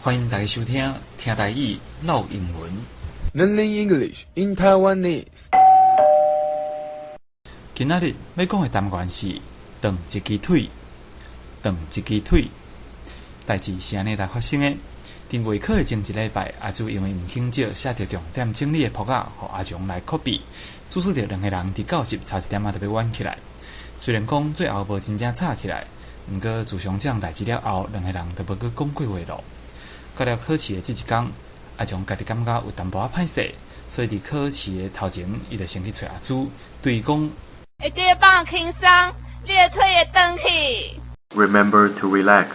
欢迎大家收听台语唠英文。Learning English in Taiwanese。今仔日要讲的单元是断一支腿。断一支腿，代志是安尼来发生的。伫月考的前一礼拜，阿朱因为毋肯借写着重点整理的簿仔，互阿强来 copy， 主使着两个人伫教室差一点仔就要冤起来。虽然讲最后无真正吵起来，毋过自从这样代志了后，两个人都无去讲过话咯。到了考试的这一天，阿强家己感觉有淡薄仔歹势，所以伫考试的头前，伊就先去找阿朱，对伊讲：会记得放轻松，你的腿会转去。Remember to relax,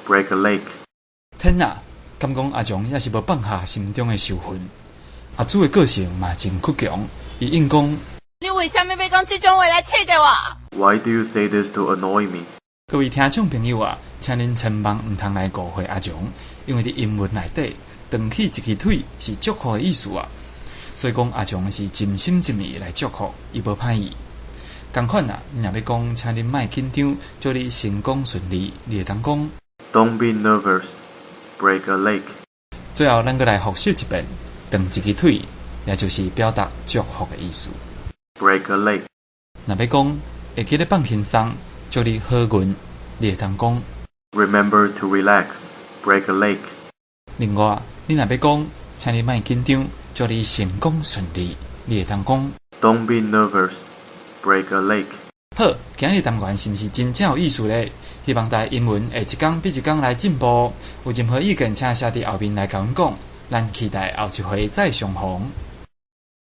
break a leg. 天啊！敢讲阿强也是无放下心中的仇恨。阿朱的个性嘛真倔强，伊应讲：你为什么要讲这种话来气着我？ Why do you say this to annoy me? 各位听众朋友啊，请恁千万毋通来误会阿强，因为伫英文内底，断起一支腿是祝福的意思啊。所以讲阿强是真心真意来祝福，伊无歹意。同款啊，你若要讲，请恁莫紧张，祝你成功顺利，你会当讲 Don't be nervous, break a leg. 最后，咱搁来复习一遍，断一支腿，也就是表达祝福的意思。Break a leg. 若要讲，会记得放轻松，祝你好运，你会当讲 Remember to relax, break a leg. 另外，你若要讲，请你莫紧张，祝你成功顺利，你会当讲 Don't be nervous, break a leg. 好，今日单元是毋是真正有意思咧？希望大家英文会一天比一天来进步。有任何意见，请写伫后面来甲阮讲。咱期待后一回再相逢。